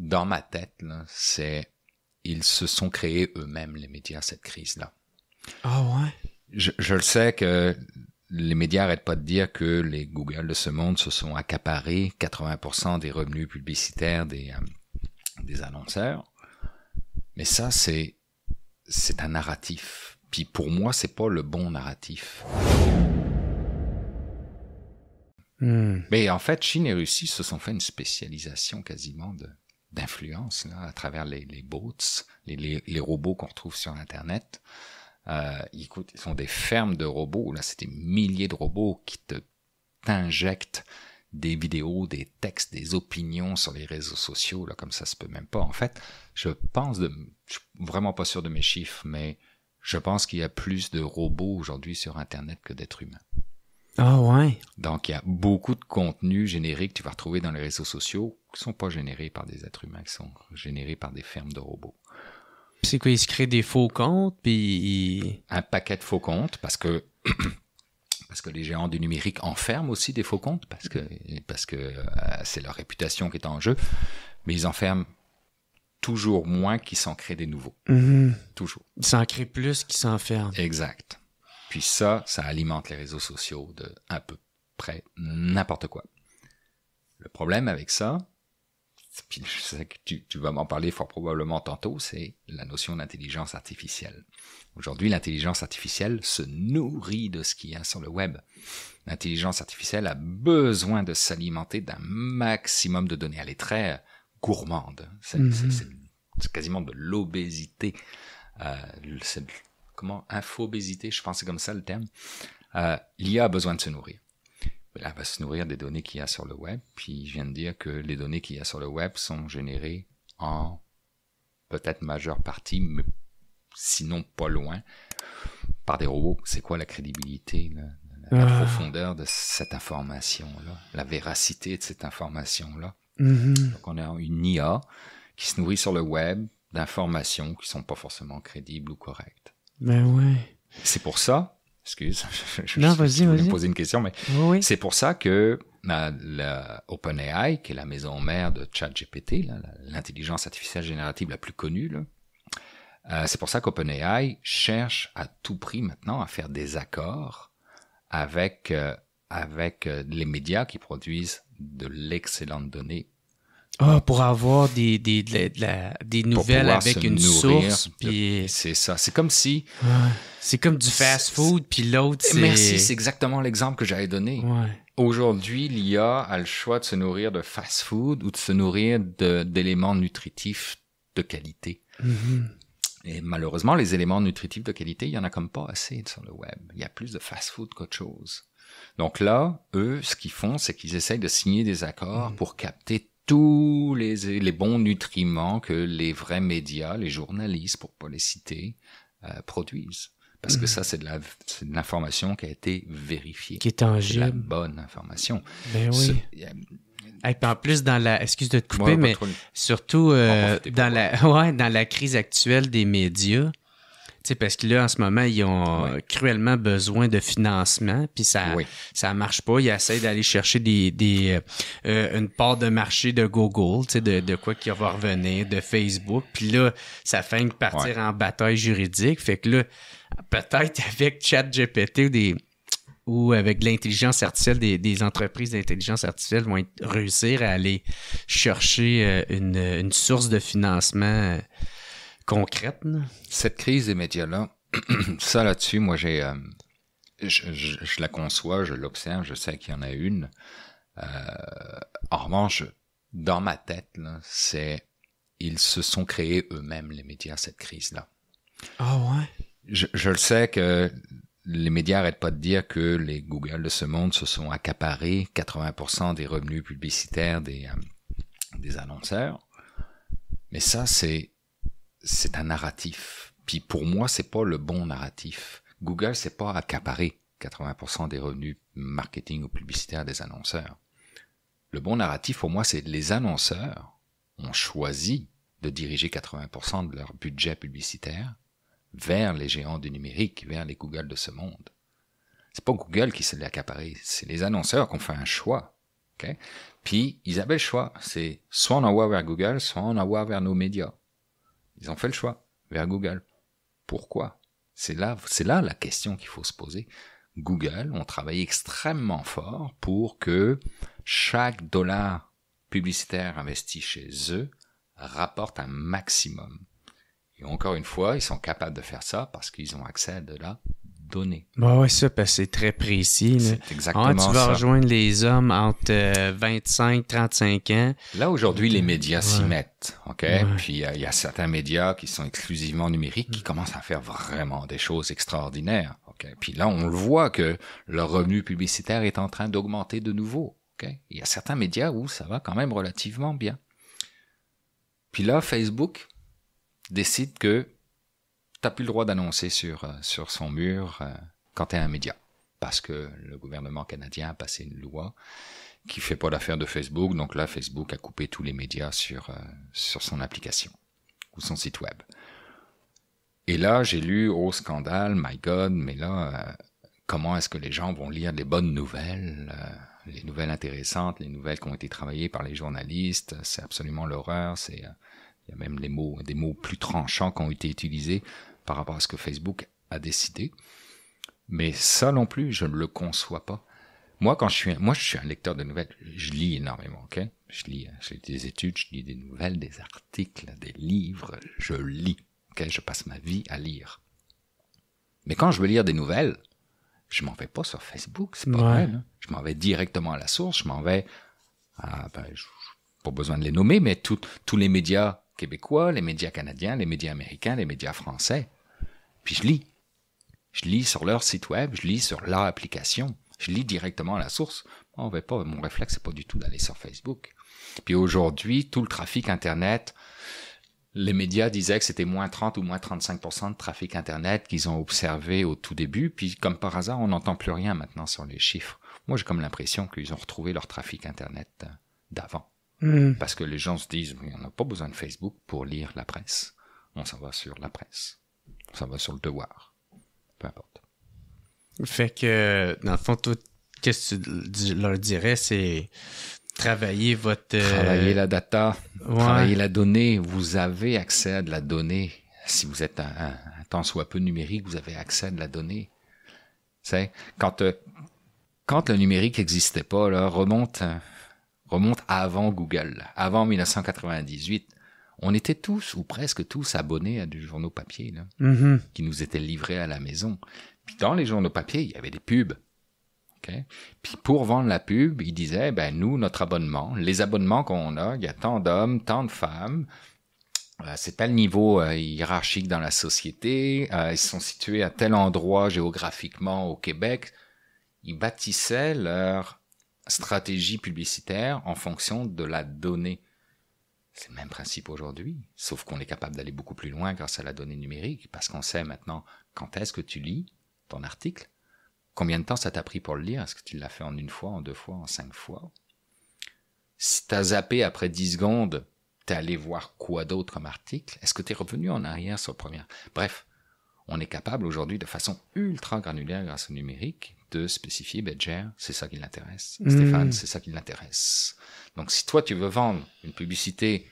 dans ma tête, là, ils se sont créés eux-mêmes, les médias, cette crise-là. Ah ouais? Je le sais que les médias n'arrêtent pas de dire que les Google de ce monde se sont accaparés 80% des revenus publicitaires des annonceurs. Mais ça, c'est un narratif. Puis pour moi, c'est pas le bon narratif. Mais en fait, Chine et Russie se sont fait une spécialisation quasiment d'influence là, à travers les bots, les robots qu'on retrouve sur Internet. Écoute, ils sont des fermes de robots. Là, c'est des milliers de robots qui t'injectent des vidéos, des textes, des opinions sur les réseaux sociaux. Là, comme ça se peut même pas. En fait, je suis vraiment pas sûr de mes chiffres, mais je pense qu'il y a plus de robots aujourd'hui sur Internet que d'êtres humains. Ah ouais? Donc, il y a beaucoup de contenus générés que tu vas retrouver dans les réseaux sociaux qui sont pas générés par des êtres humains, qui sont générés par des fermes de robots. C'est quoi, ils se créent des faux comptes, puis un paquet de faux comptes, parce que les géants du numérique enferment aussi des faux comptes, parce que c'est leur réputation qui est en jeu, mais ils enferment toujours moins qu'ils s'en créent des nouveaux. Toujours. Ils s'en créent plus qu'ils s'enferment. Exact. Puis ça alimente les réseaux sociaux de à peu près n'importe quoi. Le problème avec ça, puis je sais que tu vas m'en parler fort probablement tantôt, c'est la notion d'intelligence artificielle. Aujourd'hui, l'intelligence artificielle se nourrit de ce qu'il y a sur le web. L'intelligence artificielle a besoin de s'alimenter d'un maximum de données. Elle est très gourmande. C'est quasiment de l'obésité. Infobésité, je pense que c'est comme ça le terme. L'IA a besoin de se nourrir. Elle va se nourrir des données qu'il y a sur le web, puis je viens de dire que les données qu'il y a sur le web sont générées en peut-être majeure partie, mais sinon pas loin, par des robots. C'est quoi la crédibilité, la profondeur de cette information-là, la véracité de cette information-là? Donc on a une IA qui se nourrit sur le web d'informations qui sont pas forcément crédibles ou correctes. Ben ouais. C'est pour ça, excuse, non, vas-y. me poser une question, mais oui. C'est pour ça que OpenAI, qui est la maison mère de ChatGPT, l'intelligence artificielle générative la plus connue, c'est pour ça qu'OpenAI cherche à tout prix maintenant à faire des accords avec les médias qui produisent de l'excellente donnée. Pour avoir des nouvelles avec une source. Puis c'est ça. C'est comme si... c'est comme du fast-food, puis l'autre, c'est... Merci, c'est exactement l'exemple que j'avais donné. Ouais. Aujourd'hui, l'IA a le choix de se nourrir de fast-food ou de se nourrir d'éléments nutritifs de qualité. Et malheureusement, les éléments nutritifs de qualité, il y en a comme pas assez sur le web. Il y a plus de fast-food qu'autre chose. Donc là, eux, ce qu'ils font, c'est qu'ils essayent de signer des accords pour capter tous les bons nutriments que les vrais médias, les journalistes, pour pas les citer, produisent. Parce que ça, c'est de l'information qui a été vérifiée. Qui est tangible. C'est la bonne information. Ben oui. Et puis en plus, excuse de te couper, mais surtout dans la crise actuelle des médias, tu sais, parce que là, en ce moment, ils ont cruellement besoin de financement, puis ça marche pas. Ils essaient d'aller chercher une part de marché de Google, tu sais, de quoi qui va revenir, de Facebook. Puis là, ça fait partir en bataille juridique. Fait que là, peut-être avec ChatGPT ou avec l'intelligence artificielle, des entreprises d'intelligence artificielle vont réussir à aller chercher une source de financement concrète. Là. Cette crise des médias-là, ça là-dessus, moi je la conçois, je l'observe, je sais qu'il y en a une. En revanche, dans ma tête, là, ils se sont créés eux-mêmes, les médias, cette crise-là. Ah ouais? Je le sais que les médias n'arrêtent pas de dire que les Google de ce monde se sont accaparés 80% des revenus publicitaires des annonceurs. Mais ça, c'est un narratif. Puis pour moi, c'est pas le bon narratif. Google, c'est pas accaparer 80% des revenus marketing ou publicitaires des annonceurs. Le bon narratif, pour moi, c'est les annonceurs ont choisi de diriger 80% de leur budget publicitaire vers les géants du numérique, vers les Google de ce monde. C'est pas Google qui se l'est accaparé, c'est les annonceurs qui ont fait un choix Okay? Puis, ils avaient le choix. C'est soit on envoie vers Google, soit on envoie vers nos médias. Ils ont fait le choix vers Google. Pourquoi? C'est là la question qu'il faut se poser. Google ont travaillé extrêmement fort pour que chaque dollar publicitaire investi chez eux rapporte un maximum. Et encore une fois, ils sont capables de faire ça parce qu'ils ont accès à de la donnée. Oui, ça, parce que c'est très précis. Là. C'est exactement ça. Tu vas rejoindre les hommes entre 25 et 35 ans. Là, aujourd'hui, les médias s'y mettent. OK? Ouais. Puis, il y a certains médias qui sont exclusivement numériques qui commencent à faire vraiment des choses extraordinaires. Okay? Puis là, on le voit que leur revenu publicitaire est en train d'augmenter de nouveau. Okay? Il y a certains médias où ça va quand même relativement bien. Puis là, Facebook décide que t'as plus le droit d'annoncer sur son mur quand t'es un média. Parce que le gouvernement canadien a passé une loi qui fait pas l'affaire de Facebook. Donc là, Facebook a coupé tous les médias sur son application ou son site web. Et là, j'ai lu, oh scandale, my God, mais là, comment est-ce que les gens vont lire les bonnes nouvelles, les nouvelles intéressantes, les nouvelles qui ont été travaillées par les journalistes? C'est absolument l'horreur. Il y a même des mots plus tranchants qui ont été utilisés par rapport à ce que Facebook a décidé. Mais ça non plus, je ne le conçois pas. Moi, je suis un lecteur de nouvelles. Je lis énormément, ok? Je lis des études, je lis des nouvelles, des articles, des livres. Je lis, ok? Je passe ma vie à lire. Mais quand je veux lire des nouvelles, je m'en vais pas sur Facebook, c'est pas vrai. Hein? Je m'en vais directement à la source. Je m'en vais pas besoin de les nommer, mais tous les médias québécois, les médias canadiens, les médias américains, les médias français. Puis je lis. Je lis sur leur site web, je lis sur leur application. Je lis directement à la source. Mon réflexe, c'est pas du tout d'aller sur Facebook. Puis aujourd'hui, tout le trafic Internet, les médias disaient que c'était moins 30 ou moins 35% de trafic Internet qu'ils ont observé au tout début. Puis comme par hasard, on n'entend plus rien maintenant sur les chiffres. Moi, j'ai comme l'impression qu'ils ont retrouvé leur trafic Internet d'avant. Parce que les gens se disent, on n'a pas besoin de Facebook pour lire la presse. On s'en va sur la presse. On s'en va sur le devoir. Peu importe. Fait que, dans le fond, tout, qu'est-ce que tu leur dirais, c'est travailler Travailler la data, travailler la donnée. Vous avez accès à de la donnée. Si vous êtes un tant soit peu numérique, vous avez accès à de la donnée. C'est quand le numérique n'existait pas, là, remonte avant Google, avant 1998. On était tous, ou presque tous, abonnés à des journaux papier, là, qui nous étaient livrés à la maison. Puis dans les journaux papier, il y avait des pubs. Okay? Puis pour vendre la pub, ils disaient, nous, notre abonnement, les abonnements qu'on a, il y a tant d'hommes, tant de femmes, c'est tel niveau hiérarchique dans la société, ils sont situés à tel endroit géographiquement au Québec. Ils bâtissaient leur stratégie publicitaire en fonction de la donnée. C'est le même principe aujourd'hui, sauf qu'on est capable d'aller beaucoup plus loin grâce à la donnée numérique, parce qu'on sait maintenant quand est-ce que tu lis ton article, combien de temps ça t'a pris pour le lire, est-ce que tu l'as fait en 1 fois, en 2 fois, en 5 fois. Si t'as zappé après 10 secondes, t'es allé voir quoi d'autre comme article, est-ce que t'es revenu en arrière sur le premier? Bref, on est capable aujourd'hui de façon ultra granulaire grâce au numérique de spécifier, Jer, c'est ça qui l'intéresse. Stéphane, c'est ça qui l'intéresse. Donc, si toi, tu veux vendre une publicité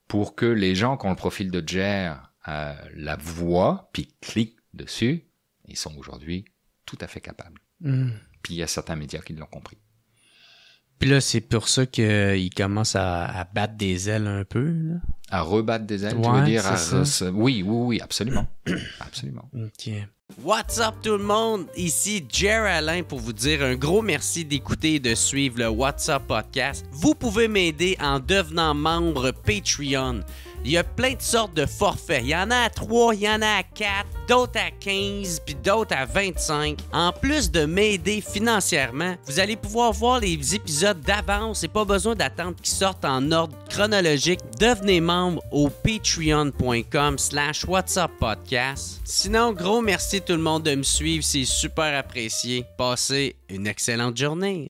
pour que les gens qui ont le profil de Jer la voient, puis cliquent dessus, ils sont aujourd'hui tout à fait capables. Puis, il y a certains médias qui l'ont compris. Puis là, c'est pour ça qu'ils commencent à battre des ailes un peu, là. À rebattre des ailes, tu veux dire? Oui, absolument. Absolument. OK. What's up tout le monde? Ici Jer Alain pour vous dire un gros merci d'écouter et de suivre le What's Up Podcast. Vous pouvez m'aider en devenant membre Patreon. Il y a plein de sortes de forfaits. Il y en a à 3, il y en a à 4, d'autres à 15, puis d'autres à 25. En plus de m'aider financièrement, vous allez pouvoir voir les épisodes d'avance et pas besoin d'attendre qu'ils sortent en ordre chronologique. Devenez membre au patreon.com/whatsuppodcast. Sinon, gros merci tout le monde de me suivre, c'est super apprécié. Passez une excellente journée.